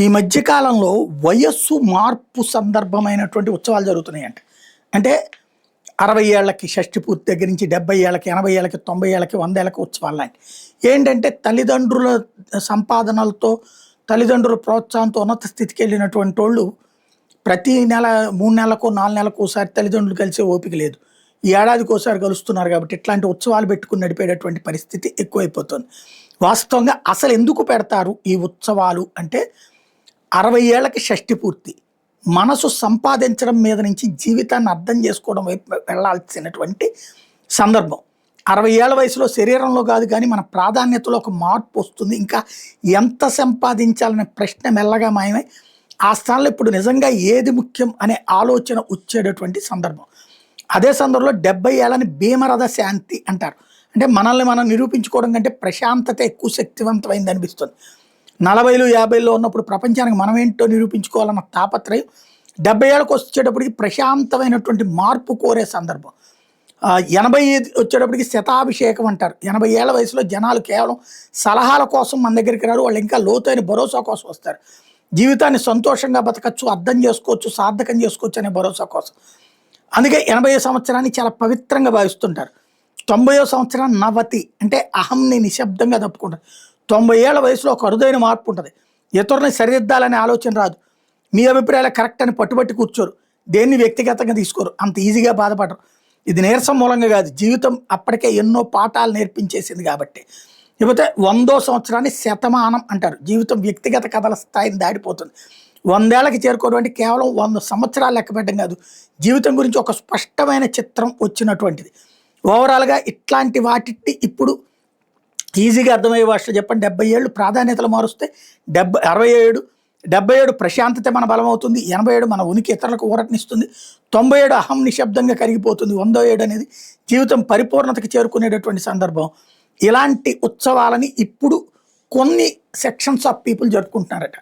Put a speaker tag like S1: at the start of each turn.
S1: ఈ మధ్య కాలంలో వయస్సు మార్పు సందర్భమైనటువంటి ఉత్సవాలు జరుగుతున్నాయంట. అంటే 60 ఏళ్లకి షష్టి పూర్తి దగ్గర నుంచి 70 ఏళ్ళకి, 80 ఏళ్ళకి, 90 ఏళ్ళకి, 100 ఏళ్ళకి ఉత్సవాల్లాంటి. ఏంటంటే తల్లిదండ్రుల సంపాదనలతో, తల్లిదండ్రుల ప్రోత్సాహంతో ఉన్నత స్థితికెళ్ళినటువంటోళ్ళు ప్రతి నెల 3 నెలలకో, 4 నెలలకోసారి తల్లిదండ్రులు కలిసే ఓపిక లేదు. ఈ ఏడాదికోసారి కలుస్తున్నారు కాబట్టి ఇట్లాంటి ఉత్సవాలు పెట్టుకుని నడిపేటటువంటి పరిస్థితి ఎక్కువైపోతుంది. వాస్తవంగా అసలు ఎందుకు పెడతారు ఈ ఉత్సవాలు అంటే 60 ఏళ్లకి షష్టి పూర్తి. మనసు సంపాదించడం మీద నుంచి జీవితాన్ని అర్థం చేసుకోవడం వైపు వెళ్ళాల్సినటువంటి సందర్భం. 60 ఏళ్ల వయసులో శరీరంలో కాదు కానీ మన ప్రాధాన్యతలో ఒక మార్పు వస్తుంది. ఇంకా ఎంత సంపాదించాలనే ప్రశ్న మెల్లగా మాయమై ఆ స్థానంలో ఇప్పుడు నిజంగా ఏది ముఖ్యం అనే ఆలోచన వచ్చేటటువంటి సందర్భం. అదే సందర్భంలో 70 ఏళ్ళని భీమరథ శాంతి అంటారు. అంటే మనల్ని మనం నిరూపించుకోవడం కంటే ప్రశాంతత ఎక్కువ శక్తివంతమైంది అనిపిస్తుంది. 40లు 50లో ఉన్నప్పుడు ప్రపంచానికి మనం ఏంటో నిరూపించుకోవాలన్న తాపత్రయం 70 ఏళ్ళకి వచ్చేటప్పటికి ప్రశాంతమైనటువంటి మార్పు కోరే సందర్భం. 80 వచ్చేటప్పటికి శతాభిషేకం అంటారు. 80 ఏళ్ల వయసులో జనాలు కేవలం సలహాల కోసం మన దగ్గరికి రారు, వాళ్ళు ఇంకా లోతైన భరోసా కోసం వస్తారు. జీవితాన్ని సంతోషంగా బతకచ్చు, అర్థం చేసుకోవచ్చు, సార్థకం చేసుకోవచ్చు అనే భరోసా కోసం. అందుకే 80 సంవత్సరాన్ని చాలా పవిత్రంగా భావిస్తుంటారు. 90వ సంవత్సరం నవతి అంటే అహంని నిశ్శబ్దంగా తప్పుకుంటారు. 90 ఏళ్ల వయసులో ఒక అరుదైన మార్పు ఉంటుంది. ఇతరుని సరిదిద్దాలనే ఆలోచన రాదు. మీ అభిప్రాయాలు కరెక్ట్ అని పట్టుబట్టి కూర్చోరు. దేన్ని వ్యక్తిగతంగా తీసుకోరు. అంత ఈజీగా బాధపడరు. ఇది నీరసం మూలంగా కాదు, జీవితం అప్పటికే ఎన్నో పాఠాలు నేర్పించేసింది కాబట్టి. లేకపోతే 100వ సంవత్సరాన్ని శతమానం అంటారు. జీవితం వ్యక్తిగత కథల స్థాయిని దాటిపోతుంది. 100 ఏళ్ళకి చేరుకోవడం అంటే కేవలం 100 సంవత్సరాలు లెక్క పెట్టడం కాదు, జీవితం గురించి ఒక స్పష్టమైన చిత్రం వచ్చినటువంటిది. ఓవరాల్గా ఇట్లాంటి వాటిని ఇప్పుడు ఈజీగా అర్థమయ్యే భాషలో చెప్పండి. 70 ఏళ్ళు ప్రాధాన్యతలు మారుస్తే 77 ప్రశాంతత మన బలం అవుతుంది. 87 మన ఉనికి ఇతరులకు ఊరటనిస్తుంది. 97 అహం నిశ్శబ్దంగా కరిగిపోతుంది. 107 అనేది జీవితం పరిపూర్ణతకి చేరుకునేటటువంటి సందర్భం. ఇలాంటి ఉత్సవాలని ఇప్పుడు కొన్ని సెక్షన్స్ ఆఫ్ పీపుల్ జరుపుకుంటున్నారట.